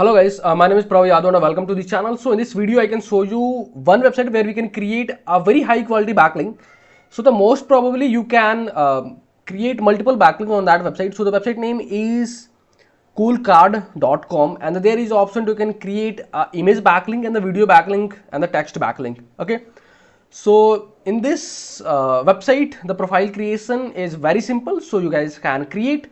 Hello guys, my name is Prav Yadav and welcome to the channel. So in this video I can show you one website where we can create a very high quality backlink. So the most probably you can create multiple backlinks on that website. So the website name is coolcard.com and there is option to can create a image backlink and the video backlink and the text backlink. Okay. So in this website the profile creation is very simple. So you guys can create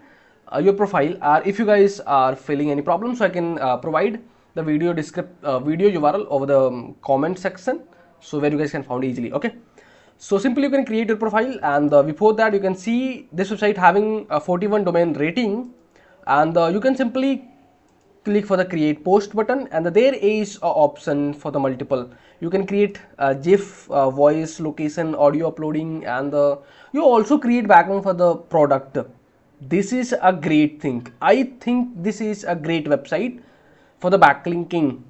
your profile, or if you guys are feeling any problem, so I can provide the video video URL over the comment section, so where you guys can find easily. Okay, so simply you can create your profile, and before that you can see this website having a 41 domain rating, and you can simply click for the create post button, and there is a option for the multiple. You can create GIF, voice, location, audio uploading, and you also create backlink for the product. This is a great thing. I think this is a great website for the backlinking.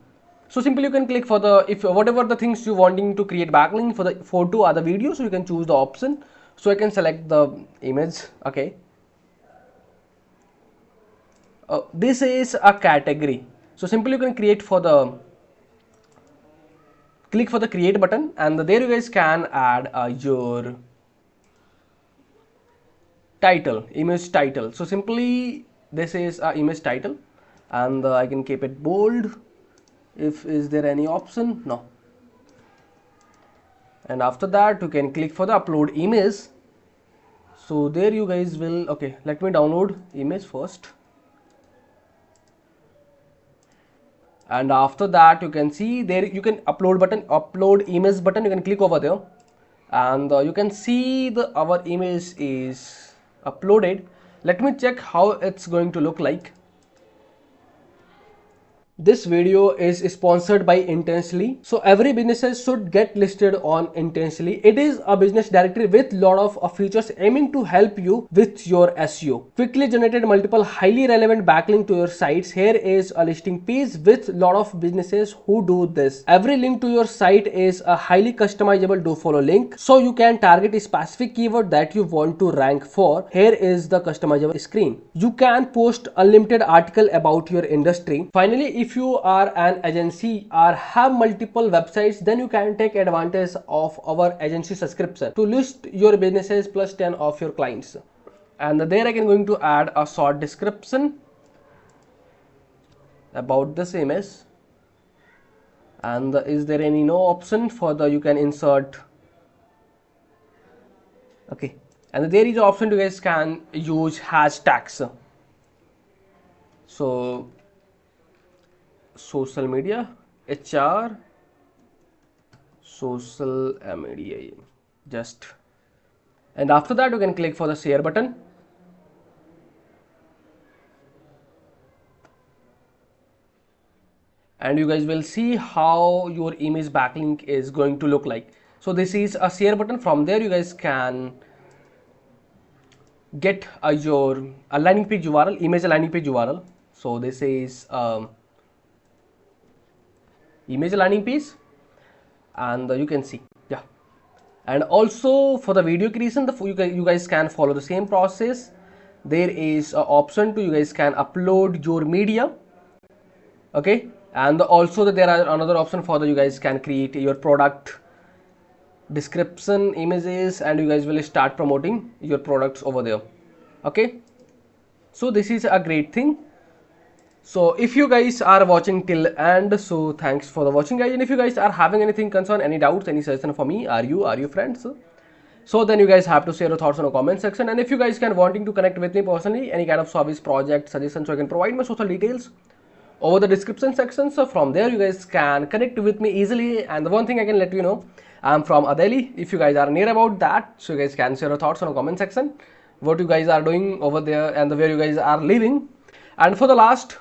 So simply you can click for the, if whatever the things you wanting to create backlink for the photo or the video, so you can choose the option. So I can select the image. Okay, this is a category. So simply you can create for the, click for the create button, and there you guys can add your title, image title. So simply this is a image title, and I can keep it bold. If is there any option? No. And after that you can click for the upload image. So there you guys will, okay, let me download image first, and after that you can see there you can upload button, upload image button, you can click over there, and you can see the our image is uploaded. Let me check how it's going to look like. This video is sponsored by Intensely. So every businesses should get listed on Intensely. It is a business directory with lot of features aiming to help you with your SEO. Quickly generated multiple highly relevant backlink to your sites. Here is a listing page with lot of businesses who do this. Every link to your site is a highly customizable Dofollow link, so you can target a specific keyword that you want to rank for. Here is the customizable screen. You can post unlimited article about your industry. Finally, if you are an agency or have multiple websites, then you can take advantage of our agency subscription to list your businesses plus 10 of your clients. And there I can going to add a short description about this image. And is there any no option for the, you can insert, okay, and there is an option you guys can use hashtags. So social media, HR, social media, just, and after that you can click for the share button, and you guys will see how your image backlink is going to look like. So this is a share button. From there you guys can get your landing page URL, image landing page URL. So this is image landing page, and you can see, yeah. And also for the video creation, you guys can follow the same process. There is an option to, you guys can upload your media, okay, and also there are another option for the, you guys can create your product description images, and you guys will start promoting your products over there. Okay, so this is a great thing. So if you guys are watching till end, so thanks for the watching guys, and if you guys are having anything concern, any doubts, any suggestion for me, are you friends, so then you guys have to share your thoughts in the comment section. And if you guys can wanting to connect with me personally, any kind of service, project, suggestion, so I can provide my social details over the description section. So from there you guys can connect with me easily. And the one thing I can let you know, I'm from Adeli. If you guys are near about that, so you guys can share your thoughts in the comment section, what you guys are doing over there and where you guys are living. And for the last,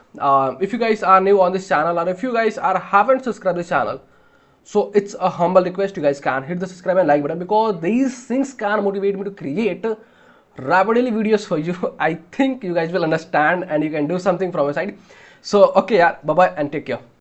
if you guys are new on this channel, or if you guys haven't subscribed this channel, so it's a humble request, you guys can hit the subscribe and like button, because these things can motivate me to create rapidly videos for you. I think you guys will understand and you can do something from your side. So okay, yeah, bye bye and take care.